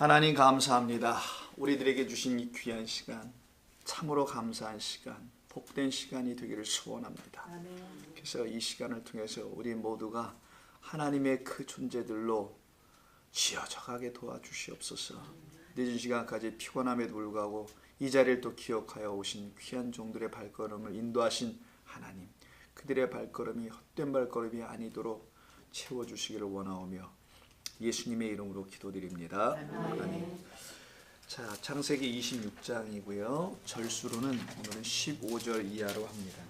하나님 감사합니다. 우리들에게 주신 이 귀한 시간, 참으로 감사한 시간, 복된 시간이 되기를 소원합니다. 그래서 이 시간을 통해서 우리 모두가 하나님의 그 존재들로 지어져 가게 도와주시옵소서. 늦은 시간까지 피곤함에도 불구하고 이 자리를 또 기억하여 오신 귀한 종들의 발걸음을 인도하신 하나님, 그들의 발걸음이 헛된 발걸음이 아니도록 채워주시기를 원하오며 예수님의 이름으로 기도드립니다. 아멘. 자, 창세기 26장이고요. 절수로는 오늘은 15절 이하로 합니다.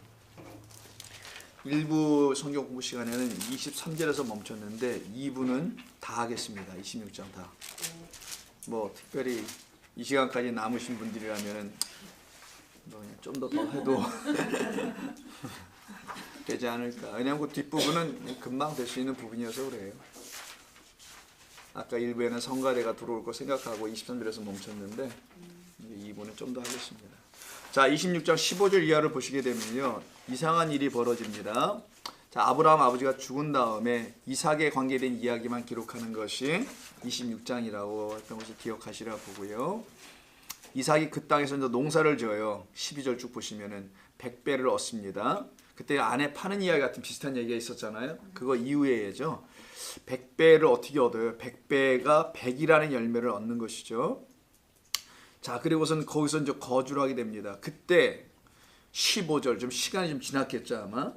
일부 성경 공부 시간에는 23절에서 멈췄는데 2부는 다 하겠습니다. 26장 다. 뭐 특별히 이 시간까지 남으신 분들이라면 좀 더 해도 되지 않을까. 왜냐하면 그 뒷부분은 금방 될 수 있는 부분이어서 그래요. 아까 1부에는 성가대가 들어올 거 생각하고 23절에서 멈췄는데 2부는 좀 더 하겠습니다. 자, 26장 15절 이하를 보시게 되면요, 이상한 일이 벌어집니다. 자, 아브라함 아버지가 죽은 다음에 이삭에 관계된 이야기만 기록하는 것이 26장이라고 했던 것을 기억하시라 보고요. 이삭이 그 땅에서 이제 농사를 지어요. 12절 쭉 보시면은 100배를 얻습니다. 그때 안에 파는 이야기 같은 비슷한 얘기가 있었잖아요. 그거 이후의 예죠. 100배를 어떻게 얻어요? 100배가 100이라는 열매를 얻는 것이죠. 자, 그리고선 거기서 이제 거주를 하게 됩니다. 그때 15절, 좀 시간이 좀 지났겠죠 아마.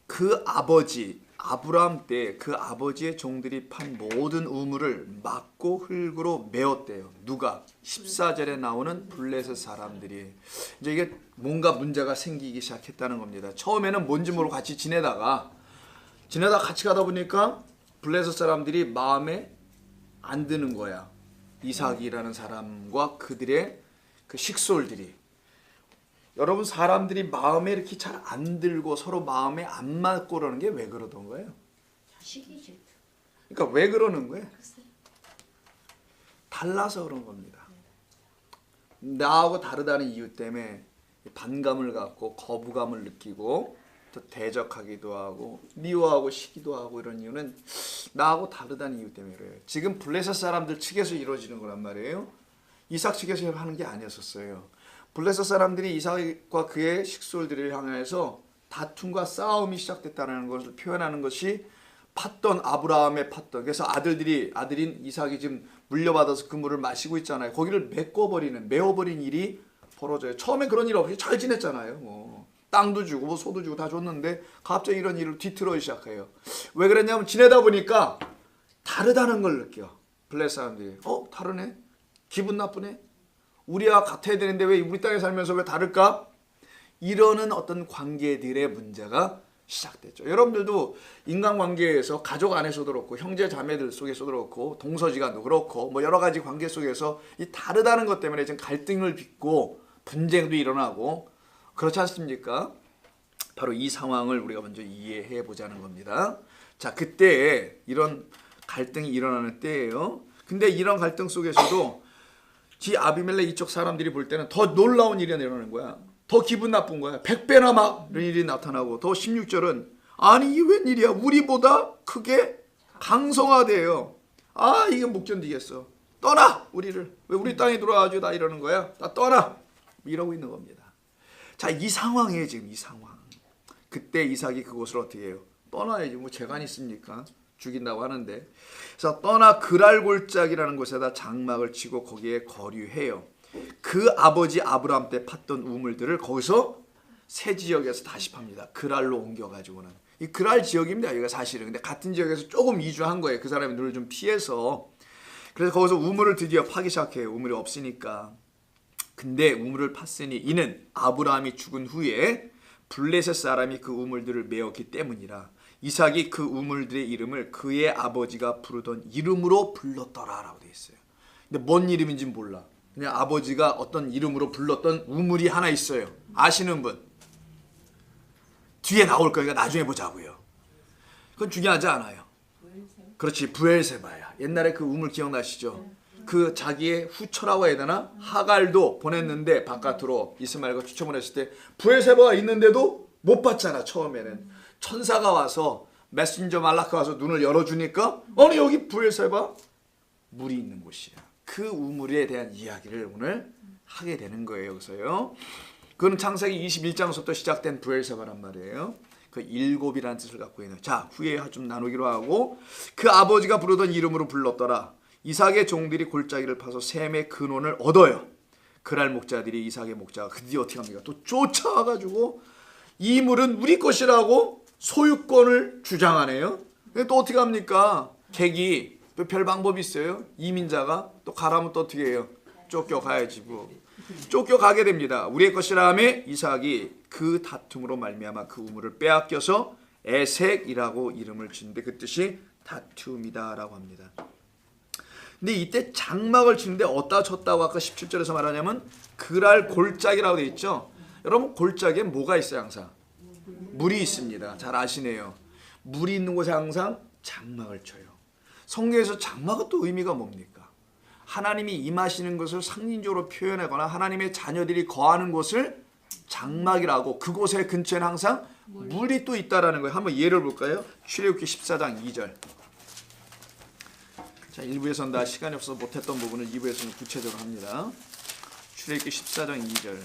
그 아버지 아브라함 때 그 아버지의 종들이 판 모든 우물을 막고 흙으로 메웠대요. 누가? 14절에 나오는 블레셋 사람들이. 이제 이게 뭔가 문제가 생기기 시작했다는 겁니다. 처음에는 뭔지 모르고 같이 지내다가 같이 가다 보니까 블레셋 사람들이 마음에 안 드는 거야. 이삭이라는 사람과 그들의 그 식솔들이. 여러분, 사람들이 마음에 이렇게 잘 안 들고 서로 마음에 안 맞고 그러는 게 왜 그러던 거예요? 자식이지. 그러니까 왜 그러는 거예요? 달라서 그런 겁니다. 나하고 다르다는 이유 때문에 반감을 갖고 거부감을 느끼고 또 대적하기도 하고 미워하고 시기도 하고 이런 이유는 나하고 다르다는 이유 때문에 그래요. 지금 블레셋 사람들 측에서 이루어지는 거란 말이에요. 이삭 측에서 하는 게 아니었었어요. 블레셋 사람들이 이삭과 그의 식솔들을 향해서 다툼과 싸움이 시작됐다는 것을 표현하는 것이 팠던 아브라함의 팠던, 그래서 아들인 이삭이 지금 물려받아서 그 물을 마시고 있잖아요. 거기를 메워버린 일이 벌어져요. 처음에 그런 일 없이 잘 지냈잖아요. 땅도 주고 소도 주고 다 줬는데 갑자기 이런 일을 뒤틀어기 시작해요. 왜 그랬냐면 지내다 보니까 다르다는 걸 느껴. 블레셋 사람들이 다르네, 기분 나쁘네, 우리와 같아야 되는데 왜 우리 땅에 살면서 왜 다를까? 이러는 어떤 관계들의 문제가 시작됐죠. 여러분들도 인간관계에서 가족 안에서도 그렇고 형제 자매들 속에서도 그렇고 동서지간도 그렇고 뭐 여러 가지 관계 속에서 이 다르다는 것 때문에 지금 갈등을 빚고 분쟁도 일어나고 그렇지 않습니까? 바로 이 상황을 우리가 먼저 이해해 보자는 겁니다. 자, 그때 이런 갈등이 일어나는 때예요. 근데 이런 갈등 속에서도 아비멜렉 이쪽 사람들이 볼 때는 더 놀라운 일이 일어나는 거야. 더 기분 나쁜 거야. 100배나 막 이런 일이 나타나고, 더 16절은 아니 이게 웬일이야, 우리보다 크게 강성하대요. 이게 못 견디겠어, 떠나 우리를, 왜 우리 땅에 들어와가지고 나 이러는 거야, 나 떠나, 이러고 있는 겁니다. 자, 이 상황이에요. 지금 이 상황. 그때 이삭이 그곳을 어떻게 해요? 떠나야지, 뭐 재간이 있습니까? 죽인다고 하는데. 그래서 떠나 그랄골짝이라는 곳에다 장막을 치고 거기에 거류해요. 그 아버지 아브라함 때 팠던 우물들을 거기서 새 지역에서 다시 팝니다. 그랄로 옮겨가지고는. 이 그랄 지역입니다, 여기가 사실은. 근데 같은 지역에서 조금 이주한 거예요. 그 사람이 눈을 좀 피해서. 그래서 거기서 우물을 드디어 파기 시작해요. 우물이 없으니까. 근데 우물을 팠으니 이는 아브라함이 죽은 후에 블레셋 사람이 그 우물들을 메었기 때문이라. 이삭이 그 우물들의 이름을 그의 아버지가 부르던 이름으로 불렀더라라고 되어 있어요. 근데 뭔 이름인지 몰라. 그냥 아버지가 어떤 이름으로 불렀던 우물이 하나 있어요. 아시는 분? 뒤에 나올 거니까 나중에 보자고요. 그건 중요하지 않아요. 그렇지, 부엘세바야. 옛날에 그 우물 기억나시죠? 그 자기의 후처라고 해야 되나? 하갈도 보냈는데 바깥으로 이스마엘과 추첨을 했을 때 부엘세바가 있는데도 못 봤잖아. 처음에는 천사가 와서 메신저 말라카 와서 눈을 열어주니까 아니 여기 부엘세바 물이 있는 곳이야. 그 그 우물에 대한 이야기를 오늘 하게 되는 거예요. 여기서요. 그건 창세기 21장부터 시작된 브엘세바란 말이에요. 그 일곱이라는 뜻을 갖고 있는. 자, 후에 좀 나누기로 하고 그 아버지가 부르던 이름으로 불렀더라. 이삭의 종들이 골짜기를 파서 셈의 근원을 얻어요. 그날 목자들이 이삭의 목자가 드디어 어떻게 합니까? 또 쫓아와가지고 이 물은 우리 것이라고 소유권을 주장하네요. 근데 또 어떻게 합니까? 객이 또 별 방법이 있어요. 이민자가 또 가라면 또 어떻게 해요? 쫓겨가야지 뭐. 쫓겨가게 됩니다. 우리의 것이라며 이삭이 그 다툼으로 말미암아 그 우물을 빼앗겨서 에색이라고 이름을 짓는데 그 뜻이 다툼이다라고 합니다. 근데 이때 장막을 치는데 어디다 쳤다고 아까 17절에서 말하냐면 그랄 골짜기라고 되어 있죠. 여러분 골짜기에 뭐가 있어요? 항상 물이 있습니다. 잘 아시네요. 물이 있는 곳에 항상 장막을 쳐요. 성경에서 장막은 또 의미가 뭡니까? 하나님이 임하시는 것을 상징적으로 표현하거나 하나님의 자녀들이 거하는 곳을 장막이라고, 그곳의 근처에는 항상 물이 또 있다라는 거예요. 한번 예를 볼까요? 출애굽기 14장 2절. 자, 1부에서는 다 시간이 없어서 못했던 부분을 2부에서는 구체적으로 합니다. 출애굽기 14장 2절.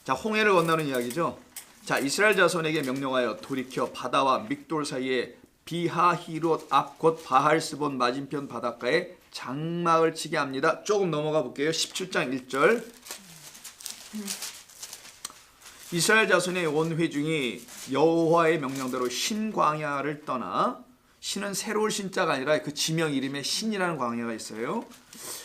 자, 홍해를 건너는 이야기죠. 자, 이스라엘 자손에게 명령하여 돌이켜 바다와 믹돌 사이에 비하히롯 앞 곧 바할스본 맞은편 바닷가에 장막을 치게 합니다. 조금 넘어가 볼게요. 17장 1절. 이스라엘 자손의 온 회중이 여호와의 명령대로 신 광야를 떠나, 신은 새로운 신자가 아니라 그 지명 이름에 신이라는 광야가 있어요.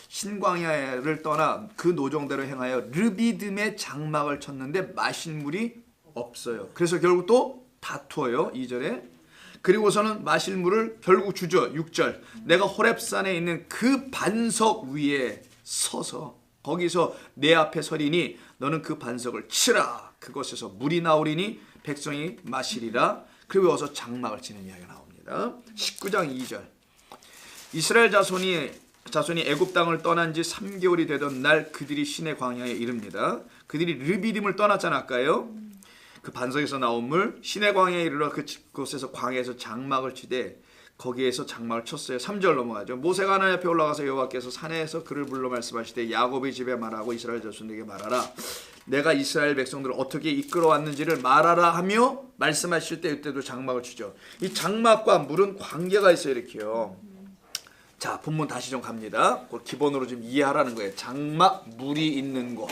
신 광야를 떠나 그 노정대로 행하여 르비딤의 장막을 쳤는데 마실 물이 없어요. 그래서 결국 또 다투어요. 2절에. 그리고서는 마실 물을 결국 주죠. 6절. 내가 호렙산에 있는 그 반석 위에 서서 거기서 내 앞에 서리니 너는 그 반석을 치라. 그곳에서 물이 나오리니 백성이 마시리라. 그리고 와서 장막을 치는 이야기가 나옵니다. 19장 2절. 이스라엘 자손이 애굽 땅을 떠난 지 3개월이 되던 날 그들이 시내 광야에 이릅니다. 그들이 르비딤을 떠났잖아 아까요. 그 반석에서 나온 물 시내 광야에 이르러 그곳에서 광야에서 장막을 치되 거기에서 장막을 쳤어요. 3절 넘어가죠. 모세가 하나님 앞에 올라가서 여호와께서 산에서 그를 불러 말씀하시되 야곱의 집에 말하고 이스라엘 자손에게 말하라. 내가 이스라엘 백성들을 어떻게 이끌어왔는지를 말하라 하며 말씀하실 때 이때도 장막을 치죠. 이 장막과 물은 관계가 있어요. 이렇게요. 자, 본문 다시 좀 갑니다. 그걸 기본으로 좀 이해하라는 거예요. 장막, 물이 있는 곳.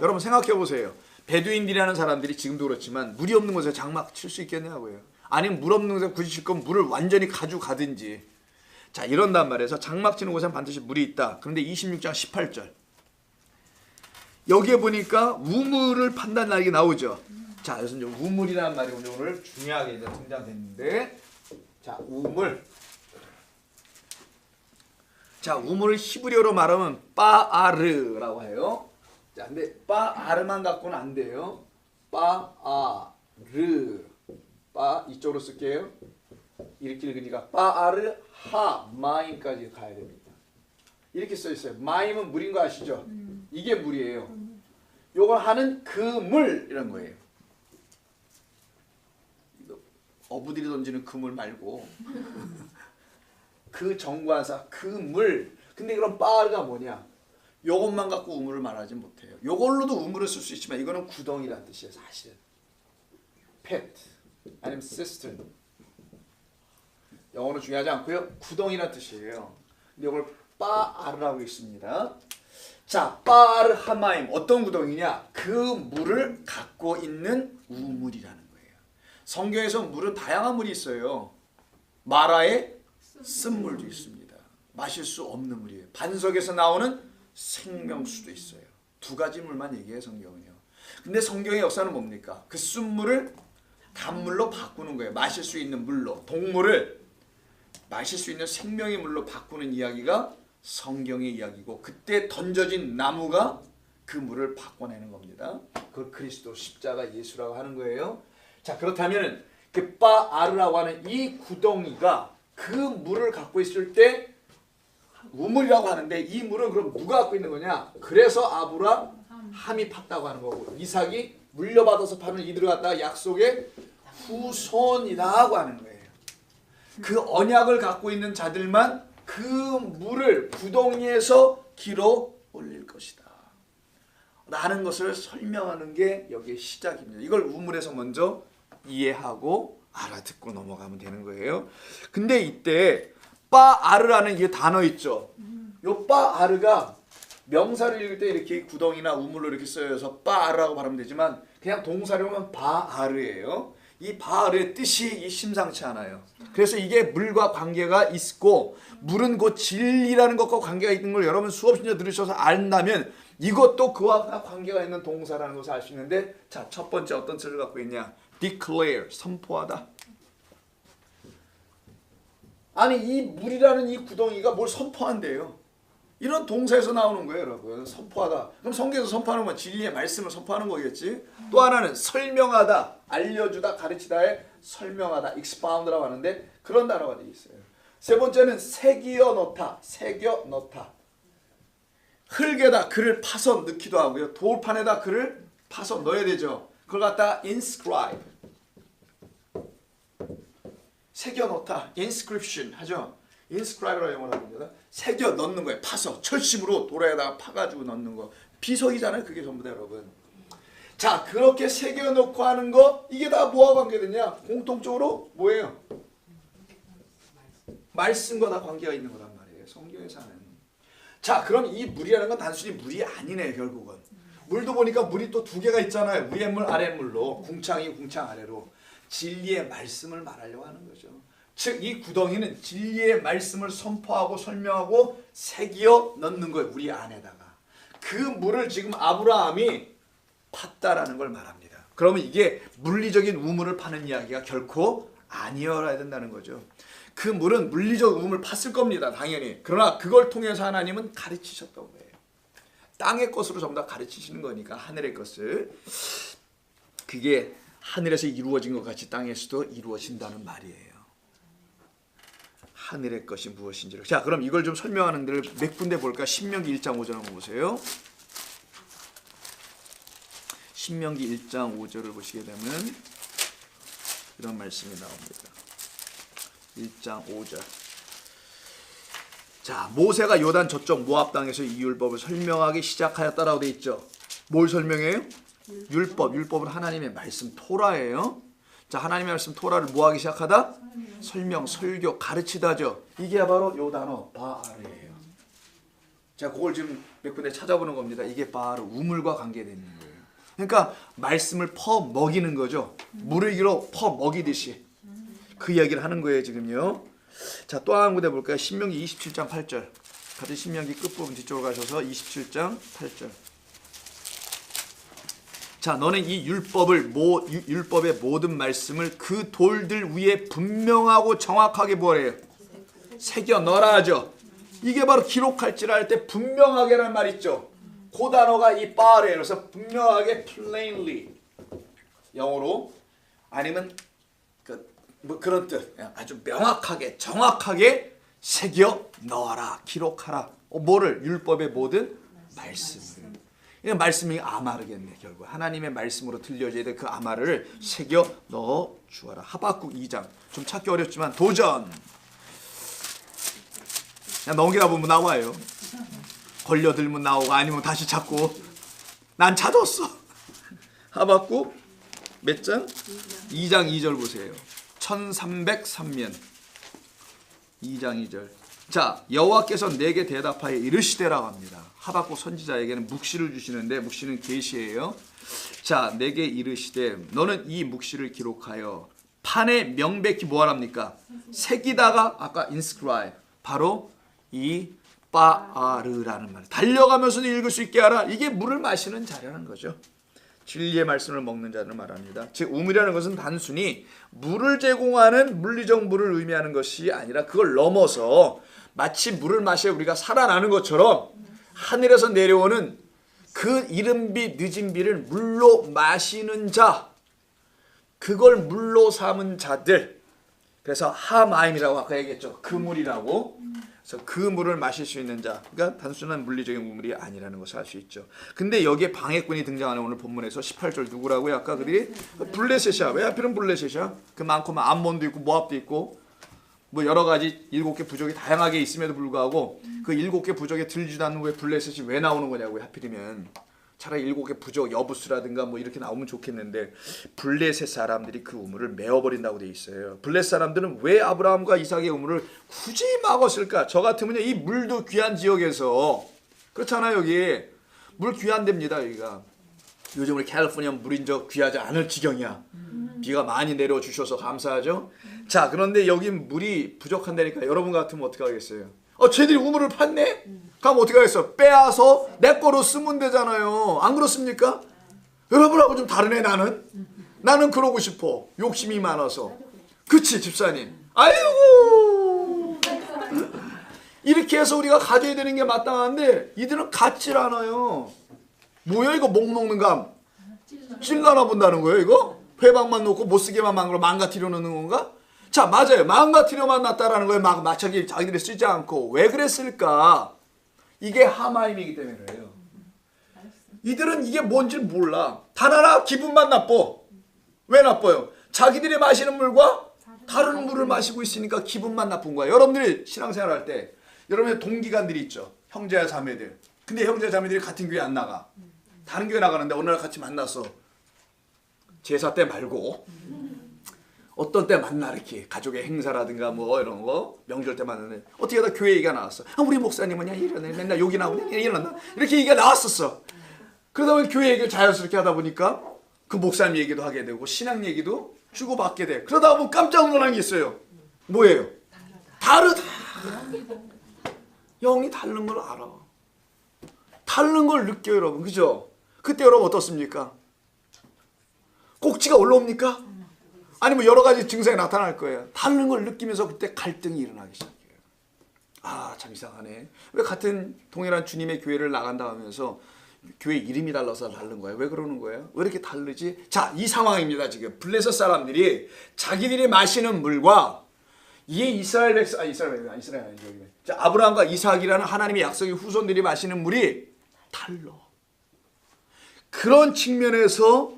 여러분 생각해 보세요. 베두인들이라는 사람들이 지금도 그렇지만 물이 없는 곳에 장막 칠 수 있겠냐고요. 아니면 물 없는 곳에 굳이 칠 거면 물을 완전히 가져가든지. 자, 이런단 말이에요. 장막 치는 곳에는 반드시 물이 있다. 그런데 26장 18절. 여기에 보니까 우물을 판단하는 게 나오죠. 자, 그래서 이제 우물이라는 말이 오늘 중요하게 이제 등장했는데, 자, 우물. 자, 우물을 히브리어로 말하면 바아르라고 해요. 자, 근데 바아르만 갖고는 안 돼요. 바아르. 바 이쪽으로 쓸게요. 이렇게 읽으니까 바아르 하 마임까지 가야 됩니다. 이렇게 써 있어요. 마임은 물인 거 아시죠? 이게 물이에요. 요걸 하는 그 물 이런 거예요. 어부들이 던지는 그물 말고 그 정관사 그 물. 근데 그럼 바아르가 뭐냐? 요것만 갖고 우물을 말하지 못해요. 요걸로도 우물을 쓸 수 있지만 이거는 구덩이라는 뜻이에요. 사실은 pit 아니면 cistern. 영어는 중요하지 않고요. 구덩이라는 뜻이에요. 근데 이걸 바아르라고 있습니다. 자, 바아르 하마임 어떤 구덩이냐? 그 물을 갖고 있는 우물이라는 거예요. 성경에서 물은 다양한 물이 있어요. 마라에 쓴물도 있습니다. 마실 수 없는 물이에요. 반석에서 나오는 생명수도 있어요. 두 가지 물만 얘기해요, 성경은요. 근데 성경의 역사는 뭡니까? 그 쓴물을 단물로 바꾸는 거예요. 마실 수 있는 물로. 동물을 마실 수 있는 생명의 물로 바꾸는 이야기가 성경의 이야기고, 그때 던져진 나무가 그 물을 바꿔내는 겁니다. 그걸 그리스도 십자가 예수라고 하는 거예요. 자, 그렇다면 그 바아르라고 하는 이 구덩이가 그 물을 갖고 있을 때 우물이라고 하는데, 이 물은 그럼 누가 갖고 있는 거냐? 그래서 아브라함이 팠다고 하는 거고, 이삭이 물려받아서 파는 이들을 갖다가 약속의 후손이라고 하는 거예요. 그 언약을 갖고 있는 자들만 그 물을 구덩이에서 길어 올릴 것이다 라는 것을 설명하는 게 여기의 시작입니다. 이걸 우물에서 먼저 이해하고 알아듣고 넘어가면 되는 거예요. 근데 이때 빠아르라는 이 단어 있죠. 요 빠아르가 명사를 읽을 때 이렇게 구덩이나 우물로 이렇게 쓰여서 빠아르라고 발음되면 되지만 그냥 동사로 하면 바아르예요. 이 바아르의 뜻이 이 심상치 않아요. 그래서 이게 물과 관계가 있고 물은 곧 진리라는 것과 관계가 있는 걸 여러분 수업 신경 들으셔서 안다면 이것도 그와 관계가 있는 동사라는 것을 알 수 있는데 자, 첫 번째 어떤 뜻을 갖고 있냐? declare, 선포하다. 아니 이 물이라는 이 구덩이가 뭘 선포한대요. 이런 동사에서 나오는 거예요, 여러분. 선포하다. 그럼 성경에서 선포하는 건 진리의 말씀을 선포하는 거겠지. 또 하나는 설명하다, 알려주다, 가르치다에 설명하다, expound라고 하는데 그런 단어가 되어 있어요. 세 번째는 새겨 넣다, 새겨 넣다. 흙에다 글을 파서 넣기도 하고요. 돌판에다 글을 파서 넣어야 되죠. 그걸 갖다 inscribe, 새겨 넣다, inscription 하죠. inscribe라고 영어로 합니다. 새겨 넣는 거예요. 파서 철심으로 돌에다가 파가지고 넣는 거. 비석이잖아요. 그게 전부 다 여러분. 자, 그렇게 새겨 넣고 하는 거 이게 다 뭐와 관계되냐? 공통적으로 뭐예요? 말씀과 다 관계가 있는 거란 말이에요. 성경에서는. 자, 그럼 이 물이라는 건 단순히 물이 아니네요. 결국은. 물도 보니까 물이 또 두 개가 있잖아요. 위에 물, 아래 물로. 궁창이 궁창 아래로. 진리의 말씀을 말하려고 하는 거죠. 즉 이 구덩이는 진리의 말씀을 선포하고 설명하고 새기어 넣는 거예요. 우리 안에다가. 그 물을 지금 아브라함이 팠다라는 걸 말합니다. 그러면 이게 물리적인 우물을 파는 이야기가 결코 아니어야 된다는 거죠. 그 물은 물리적 우물을 팠을 겁니다. 당연히. 그러나 그걸 통해서 하나님은 가르치셨던 거예요. 땅의 것으로 전부 다 가르치시는 거니까 하늘의 것을. 그게 하늘에서 이루어진 것 같이 땅에서도 이루어진다는 말이에요. 하늘의 것이 무엇인지를. 자, 그럼 이걸 좀 설명하는 데를 몇 군데 볼까? 신명기 1장 5절 한번 보세요. 신명기 1장 5절을 보시게 되면 이런 말씀이 나옵니다. 1장 5절. 자, 모세가 요단 저쪽 모압 땅에서 이 율법을 설명하기 시작하였다라고 돼 있죠. 뭘 설명해요? 율법. 율법은 하나님의 말씀 토라예요. 자, 하나님의 말씀 토라를 뭐 하기 시작하다? 설명, 설교, 가르치다죠. 이게 바로 요 단어 바알이에요. 자, 그걸 지금 몇 군데 찾아보는 겁니다. 이게 바로 우물과 관계되는 거예요. 그러니까 말씀을 퍼 먹이는 거죠. 물을 길어 퍼 먹이듯이. 그 이야기를 하는 거예요, 지금요. 자, 또 한 군데 볼까요? 신명기 27장 8절. 같은 신명기 끝부분 뒤쪽으로 가셔서 27장 8절. 자, 너는 이 율법의 모든 말씀을 그 돌들 위에 분명하고 정확하게 뭐래요? 새겨 넣어라 하죠. 이게 바로 기록할지라 할 때 분명하게라는 말 있죠. 그 단어가 이 바알이에요. 그래서 분명하게 plainly 영어로 아니면 뭐 그런 뜻 아주 명확하게 정확하게 새겨 넣어라 기록하라. 뭐를? 율법의 모든 말씀을. 이 말씀이 아마르겠네. 결국 하나님의 말씀으로 들려져야 될 그 아마를 새겨 넣어 주어라. 하박국 2장. 좀 찾기 어렵지만 도전. 그냥 넘기다 보면 나와요. 걸려들면 나오고 아니면 다시 찾고. 난 찾았어. 하박국 몇 장? 2장 2절 보세요. 1303면 2장 2절. 자, 여호와께서 내게 대답하여 이르시되라고 합니다. 하박국 선지자에게는 묵시를 주시는데 묵시는 계시예요. 자, 내게 이르시되 너는 이 묵시를 기록하여 판에 명백히 뭐하랍니까? 새기다가 아까 inscribe 바로 이 바아르라는 말. 달려가면서도 읽을 수 있게 하라. 이게 물을 마시는 자라는 거죠. 진리의 말씀을 먹는 자를 말합니다. 즉 우물이라는 것은 단순히 물을 제공하는 물리적 물을 의미하는 것이 아니라 그걸 넘어서 마치 물을 마셔 우리가 살아나는 것처럼 하늘에서 내려오는 그 이른 비 늦은 비를 물로 마시는 자, 그걸 물로 삼은 자들. 그래서 하마임이라고 아까 얘기했죠. 그 물이라고. 그래서 그 물을 마실 수 있는 자, 그러니까 단순한 물리적인 우물이 아니라는 것을 알 수 있죠. 근데 여기에 방해꾼이 등장하는 오늘 본문에서 18절 누구라고요? 아까 그들이 블레셋이야. 왜 하필은 블레셋이야? 그 많고 암몬도 있고 모압도 있고 뭐 여러 가지 7개 부족이 다양하게 있음에도 불구하고 그 7개 부족에 들지도 않는 왜 블레셋이 왜 나오는 거냐고요. 하필이면 차라리 7개 부족 여부수라든가 뭐 이렇게 나오면 좋겠는데 블레셋 사람들이 그 우물을 메어버린다고 돼 있어요. 블레셋 사람들은 왜 아브라함과 이삭의 우물을 굳이 막았을까? 저 같으면 이 물도 귀한 지역에서 그렇잖아요. 여기 물 귀한답니다. 여기가 요즘 우리 캘리포니아 물이 귀하지 않을 지경이야. 비가 많이 내려주셔서 감사하죠. 자, 그런데 여기 물이 부족한다니까 여러분 같으면 어떻게 하겠어요? 쟤들이 우물을 팠네? 그럼 어떻게 하겠어? 빼앗아 내 거로 쓰면 되잖아요. 안 그렇습니까? 여러분하고 좀 다르네. 나는 그러고 싶어. 욕심이 많아서. 그치 집사님? 아이고 이렇게 해서 우리가 가져야 되는 게 마땅한데 이들은 갖질 않아요. 뭐야 이거 목 먹는 감? 찔러나 본다는 거예요 이거? 회방만 놓고 못쓰게만 만들어 망가뜨려 놓는 건가? 자, 맞아요. 망가뜨려만 놨다라는 거예요. 막 마차기 자기들이 쓰지 않고. 왜 그랬을까? 이게 하마임이기 때문에 그래요. 이들은 이게 뭔지 몰라. 단 하나 기분만 나빠. 왜 나빠요? 자기들이 마시는 물과 다른 물을 마시고 있으니까 기분만 나쁜 거야. 여러분들이 신앙생활 할 때 여러분의 동기간들이 있죠. 형제와 자매들. 근데 형제와 자매들이 같은 교회 안 나가. 다른 교회 나가는데 어느 날 같이 만났어. 제사 때 말고 어떤 때 만나 이렇게 가족의 행사라든가 뭐 이런 거 명절 때 만나는데 어떻게 하다 교회 얘기가 나왔어. 우리 목사님은 이러네. 맨날 욕이 나오네. 이런다. 이렇게 얘기가 나왔었어. 그러다 보니 교회 얘기를 자연스럽게 하다 보니까 그 목사님 얘기도 하게 되고 신앙 얘기도 주고받게 돼. 그러다 보면 깜짝 놀란 게 있어요. 뭐예요? 다르다. 영이 다른 걸 알아. 다른 걸 느껴요 여러분. 그죠? 그때 여러분 어떻습니까? 꼭지가 올라옵니까? 아니면 여러 가지 증상이 나타날 거예요. 다른 걸 느끼면서 그때 갈등이 일어나기 시작해요. 참 이상하네. 왜 같은 동일한 주님의 교회를 나간다 하면서 교회 이름이 달라서 다른 거예요? 왜 그러는 거예요? 왜 이렇게 다르지? 자, 이 상황입니다. 지금 블레셋 사람들이 자기들이 마시는 물과 이 이스라엘 백성, 이스라엘 아니죠. 자, 아브라함과 이삭이라는 하나님의 약속의 후손들이 마시는 물이 달라. 그런 측면에서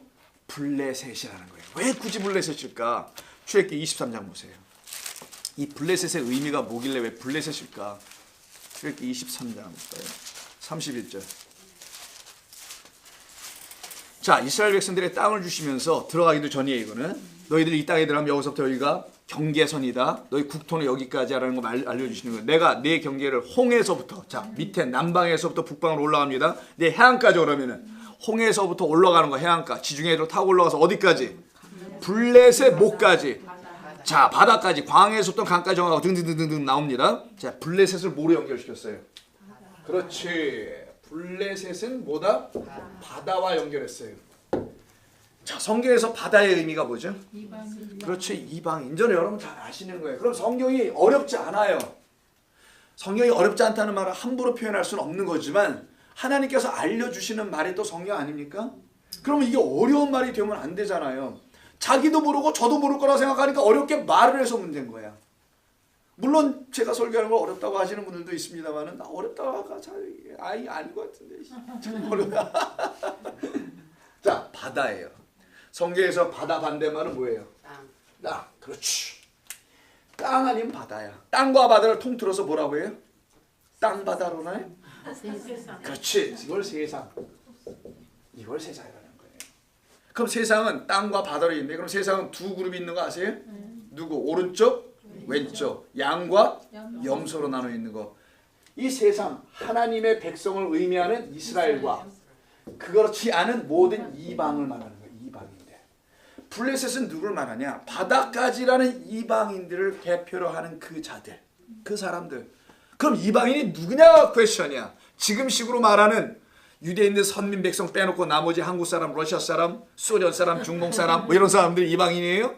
블레셋이라는 거예요. 왜 굳이 블레셋일까? 출애굽기 23장 보세요. 이 블레셋의 의미가 뭐길래 왜 블레셋일까? 출애굽기 23장 볼까요? 31절. 자, 이스라엘 백성들의 땅을 주시면서 들어가기도 전이에요. 이거는 너희들 이 땅에 들어가면 여기서부터 여기가 경계선이다. 너희 국토는 여기까지 하라는 거 알려주시는 거예요. 내가 내 경계를 홍해서부터, 자 밑에 남방에서부터 북방으로 올라갑니다. 내 해안까지 오려면은 홍해에서부터 올라가는 거. 해안가 지중해로 타고 올라가서 어디까지? 블레셋 목까지. 자, 바다까지, 광해에서부터 강까지 가고 등등등등 나옵니다. 자, 블레셋을 뭐로 연결시켰어요? 그렇지. 블레셋은 뭐다? 바다와 연결했어요. 자, 성경에서 바다의 의미가 뭐죠? 이방인. 그렇지, 이방인. 이제는 여러분 다 아시는 거예요. 그럼 성경이 어렵지 않아요. 성경이 어렵지 않다는 말을 함부로 표현할 수는 없는 거지만 하나님께서 알려주시는 말이 또 성경 아닙니까? 그러면 이게 어려운 말이 되면 안 되잖아요. 자기도 모르고 저도 모를 거라 생각하니까 어렵게 말을 해서 문제인 거야. 물론 제가 설교하는 걸 어렵다고 하시는 분들도 있습니다만은 나 어렵다고 잘 아닌 것 같은데 참 어렵다. 자, 바다예요. 성경에서 바다 반대말은 뭐예요? 땅. 그렇지. 땅 아니면 바다야. 땅과 바다를 통틀어서 뭐라고 해요? 땅 바다로나요? 그렇지. 이걸 세상. 이걸 세상이라는 거예요. 그럼 세상은 땅과 바다로 있는데 그럼 세상은 두 그룹이 있는 거 아세요? 누구? 오른쪽, 왼쪽. 양과 염소로 나눠 있는 거. 이 세상 하나님의 백성을 의미하는 이스라엘과 그렇지 않은 모든 이방을 말하는 거예요. 이방인들. 블레셋은 누굴 말하냐? 바다까지라는 이방인들을 대표로 하는 그 자들, 그 사람들. 그럼 이방인이 누구냐 퀘스천이야. 지금식으로 말하는 유대인들 선민 백성 빼놓고 나머지 한국 사람, 러시아 사람, 소련 사람, 중동 사람 뭐 이런 사람들이 이방인이에요?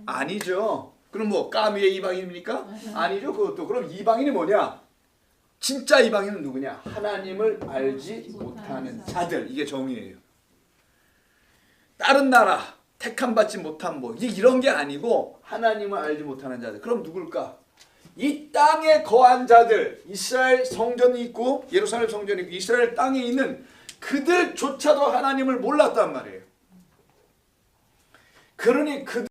아니죠. 그럼 뭐 까미의 이방인입니까? 아니죠. 그것도. 그럼 이방인이 뭐냐? 진짜 이방인은 누구냐? 하나님을 알지 못하는 자들. 이게 정의예요. 다른 나라 택함받지 못한 뭐 이런 게 아니고 하나님을 알지 못하는 자들. 그럼 누굴까? 이 땅에 거한 자들. 이스라엘 성전이 있고 예루살렘 성전이 있고 이스라엘 땅에 있는 그들조차도 하나님을 몰랐단 말이에요. 그러니